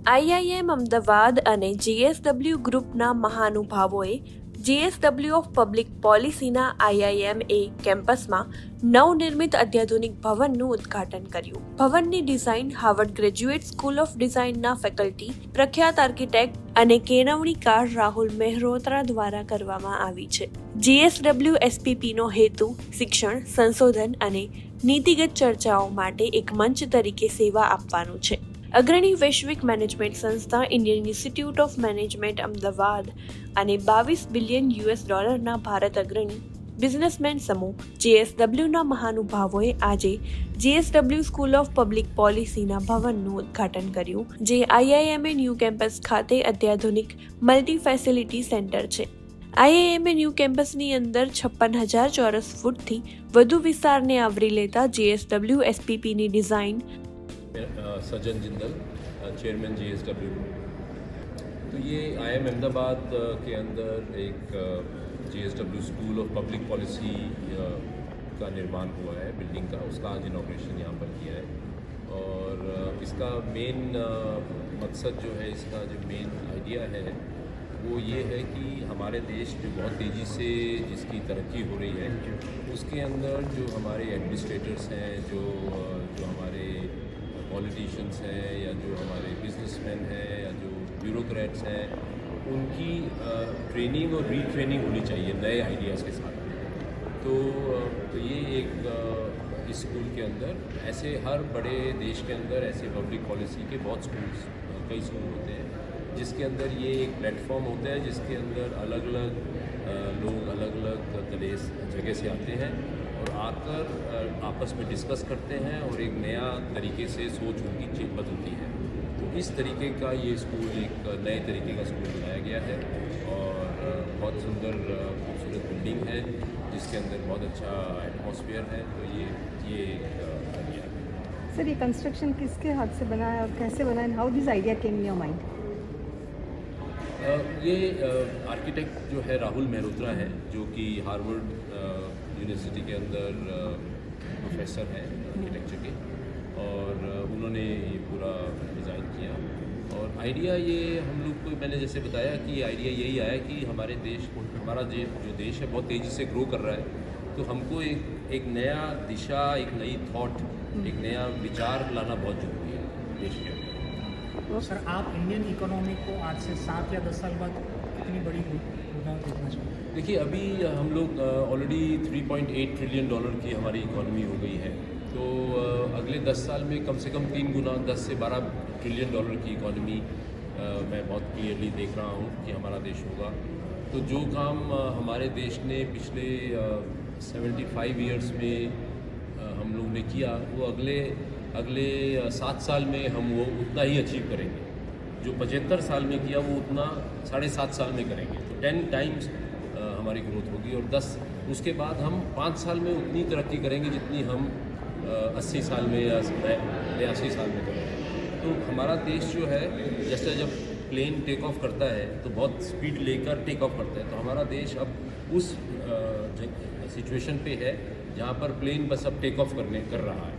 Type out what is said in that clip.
IIM Ahmedabad અને GSW ગ્રુપના મહાનુભાવોએ જીએસડબલ્યુ ઓફ પબ્લિક પોલિસીના આઈઆઈએમએ કેમ્પસમાં નવનિર્મિત અત્યાધુનિક ભવનનું ઉદ્ઘાટન કર્યું. ભવનની design Harvard graduate school of ડિઝાઇનના ફેકલ્ટી, પ્રખ્યાત આર્કિટેક્ટ અને કેળવણીકાર રાહુલ મહેરોત્રા દ્વારા કરવામાં આવી છે. જીએસડબલ્યુ એસપીપીનો હેતુ શિક્ષણ, સંશોધન અને નીતિગત ચર્ચાઓ માટે એક મંચ તરીકે સેવા આપવાનું છે. અગ્રણી વૈશ્વિક મેનેજમેન્ટ સંસ્થા Indian institute of management Ahmedabad અને $22 બિલિયન ભારત અગ્રણી બિઝનેસમેન સમૂહ જીએસડબલ્યુના મહાનુભાવોએ આજે જીએસડબલ્યુ સ્કૂલ ઓફ પબ્લિક પોલિસીના ભવનનું ઉદ્ઘાટન કર્યું, જે આઈઆઈએમએ ન્યૂ કેમ્પસ ખાતે અત્યાધુનિક મલ્ટી ફેસિલિટી સેન્ટર છે. આઈઆઈએમએ ન્યૂ કેમ્પસની અંદર 56,000 ચોરસ ફૂટથી વધુ વિસ્તારને આવરી લેતા જીએસડબલ્યુ એસપીપીની ડિઝાઇન सज्जन जिंदल, चेयरमैन जीएसडब्ल्यू. तो ये आईआईएम अहमदाबाद के अंदर एक GSW school of public policy का निर्माण हुआ है, बिल्डिंग का. उसका आज इनॉग्रेशन यहाँ पर किया है. और इसका मेन मकसद जो है, इसका जो मेन आइडिया है वो ये है कि हमारे देश जो बहुत तेज़ी से जिसकी तरक्की हो रही है, उसके अंदर जो हमारे एडमिनिस्ट्रेटर्स हैं, जो हमारे पॉलिटिशियंस हैं, या जो हमारे बिजनेसमैन हैं, या जो ब्यूरोक्रेट्स हैं, उनकी ट्रेनिंग और रीट्रेनिंग होनी चाहिए नए आइडियाज़ के साथ. तो ये एक इस स्कूल के अंदर ऐसे हर बड़े देश के अंदर ऐसे पब्लिक पॉलिसी के बहुत स्कूल्स, कई स्कूल होते हैं, जिसके अंदर ये एक प्लेटफॉर्म होता है जिसके अंदर अलग अलग लोग अलग अलग जगह से आते हैं और आकर आपस में डिस्कस करते हैं और एक नया तरीके से सोच उनकी बदलती है. तो इस तरीके का ये स्कूल एक नए तरीके का स्कूल बनाया गया है और बहुत सुंदर खूबसूरत बिल्डिंग है जिसके अंदर बहुत अच्छा एटमॉस्फेयर है. तो ये आइडिया है. सर, ये कंस्ट्रक्शन किसके हाथ से बना है और कैसे बना है? How this idea came in your mind? ये आर्किटेक्ट जो है राहुल महेरोत्रा है, जो कि हार्वर्ड यूनिवर्सिटी के अंदर प्रोफेसर हैं आर्किटेक्चर के, और उन्होंने ये पूरा डिज़ाइन किया. और आइडिया ये हम लोग को, मैंने जैसे बताया कि आइडिया यही आया कि हमारा जो देश है बहुत तेज़ी से ग्रो कर रहा है. तो हमको एक नया दिशा, एक नई थॉट, एक नया विचार लाना बहुत ज़रूरी है देश के अंदर. तो सर, आप इंडियन इकोनॉमी को आज से 7 या 10 साल बाद कितनी बड़ी देखना चाहिए? देखिए, अभी हम लोग ऑलरेडी $3.8 ट्रिलियन की हमारी इकॉनमी हो गई है. तो अगले 10 साल में कम से कम 3 गुना, 10 से 12 ट्रिलियन डॉलर की इकॉनमी मैं बहुत क्लियरली देख रहा हूँ कि हमारा देश होगा. तो जो काम हमारे देश ने पिछले 75 ईयर्स में हम लोग ने किया, वो अगले 7 साल में हम वो उतना ही अचीव करेंगे. जो 75 साल में किया वो उतना 7.5 साल में करेंगे. तो 10 टाइम्स हमारी ग्रोथ होगी. और 10 उसके बाद हम 5 साल में उतनी तरक्की करेंगे जितनी हम 80 साल में या 82 साल में करेंगे. तो हमारा देश जो है, जैसे जब प्लेन टेक ऑफ करता है तो बहुत स्पीड लेकर टेक ऑफ करता है. तो हमारा देश अब उस सिचुएशन पे है जहाँ पर प्लेन बस अब टेक ऑफ कर रहा है.